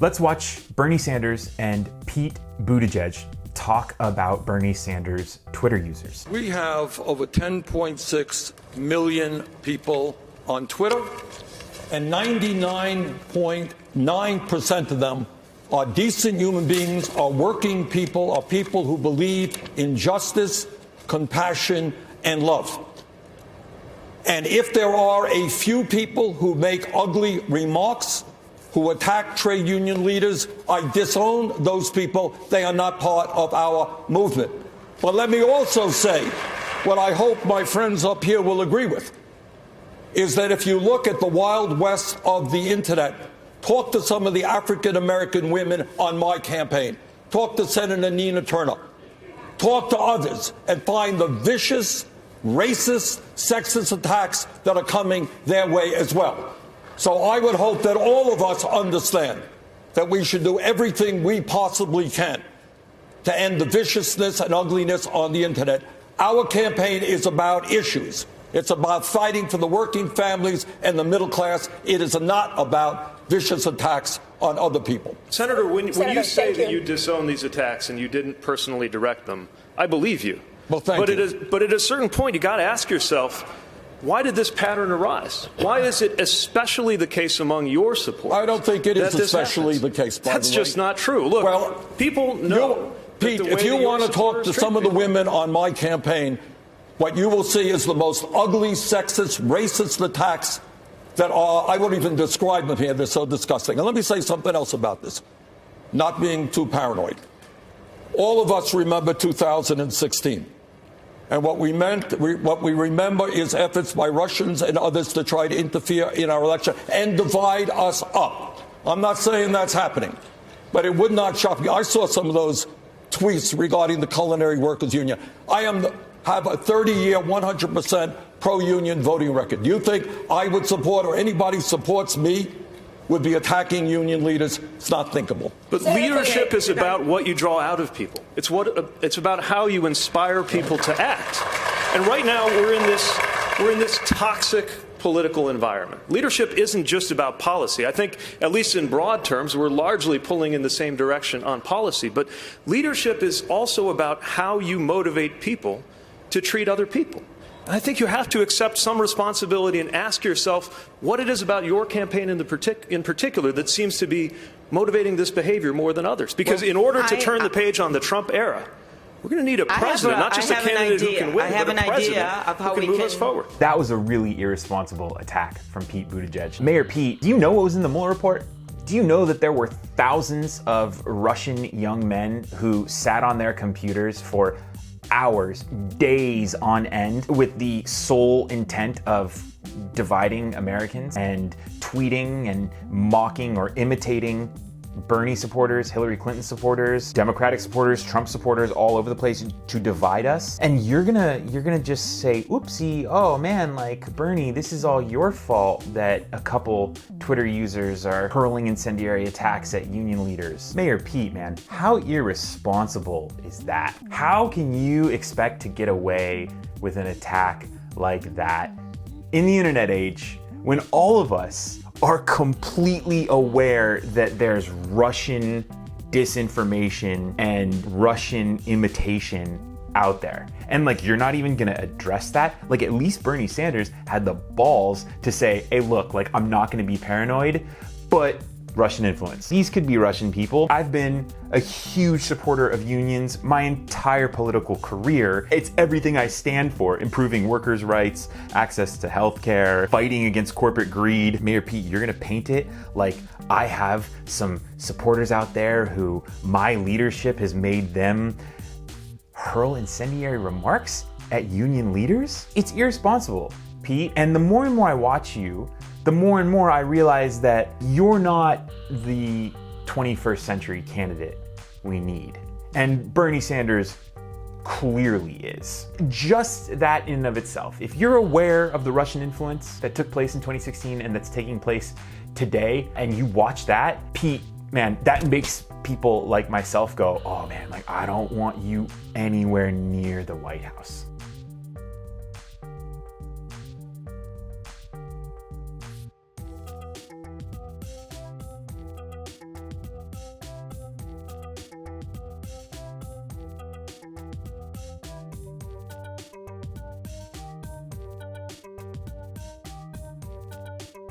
Let's watch Bernie Sanders and Pete Buttigieg talk about Bernie Sanders' Twitter users. We have over 10.6 million people on Twitter, and 99.9% of them are decent human beings, are working people, are people who believe in justice, compassion, and love. And if there are a few people who make ugly remarks, who attack trade union leaders, I disown those people. They are not part of our movement. But let me also say, what I hope my friends up here will agree with, is that if you look at the Wild West of the internet, talk to some of the African-American women on my campaign, talk to Senator Nina Turner, talk to others, and find the vicious, racist, sexist attacks that are coming their way as well. So I would hope that all of us understand that we should do everything we possibly can to end the viciousness and ugliness on the internet. Our campaign is about issues. It's about fighting for the working families and the middle class. It is not about vicious attacks on other people. Senator, when you say that you disown these attacks and you didn't personally direct them, I believe you. Well, thank you. But at a certain point, you got to ask yourself, why did this pattern arise? Why is it especially the case among your supporters? I don't think it is especially the case, by the way. That's just not true. Look, well, people know. Pete, if you want to talk to some of the women on my campaign, what you will see is the most ugly, sexist, racist attacks that are, I won't even describe them here. They're so disgusting. And let me say something else about this, not being too paranoid. All of us remember 2016. And what we remember is efforts by Russians and others to try to interfere in our election and divide us up. I'm not saying that's happening, but it would not shock me. I saw some of those tweets regarding the Culinary Workers Union. I have a 30-year, 100% pro-union voting record. Do you think I would support, or anybody supports me, would be attacking union leaders? It's not thinkable. But leadership is about what you draw out of people. It's about how you inspire people to act. And right now we're in this toxic political environment. Leadership isn't just about policy. I think, at least in broad terms, we're largely pulling in the same direction on policy. But leadership is also about how you motivate people to treat other people. I think you have to accept some responsibility and ask yourself what it is about your campaign in particular that seems to be motivating this behavior more than others. Because in order to turn the page on the Trump era, we're going to need a president, not just a candidate who can win, but a president who can move us forward. That was a really irresponsible attack from Pete Buttigieg. Mayor Pete, do you know what was in the Mueller report? Do you know that there were thousands of Russian young men who sat on their computers for hours, days on end, with the sole intent of dividing Americans and tweeting and mocking or imitating Bernie supporters, Hillary Clinton supporters, Democratic supporters, Trump supporters all over the place to divide us? And you're gonna just say, oopsie, oh man, like Bernie, this is all your fault that a couple Twitter users are hurling incendiary attacks at union leaders. Mayor Pete, man, how irresponsible is that? How can you expect to get away with an attack like that in the internet age when all of us are completely aware that there's Russian disinformation and Russian imitation out there? And like, you're not even gonna address that? Like, at least Bernie Sanders had the balls to say, hey, look, like, I'm not gonna be paranoid, but Russian influence. These could be Russian people. I've been a huge supporter of unions my entire political career. It's everything I stand for: improving workers' rights, access to healthcare, fighting against corporate greed. Mayor Pete, you're gonna paint it like I have some supporters out there who my leadership has made them hurl incendiary remarks at union leaders? It's irresponsible, Pete. And the more and more I watch you, the more and more I realize that you're not the 21st century candidate we need. And Bernie Sanders clearly is. Just that in and of itself. If you're aware of the Russian influence that took place in 2016 and that's taking place today, and you watch that, Pete, man, that makes people like myself go, oh man, like I don't want you anywhere near the White House.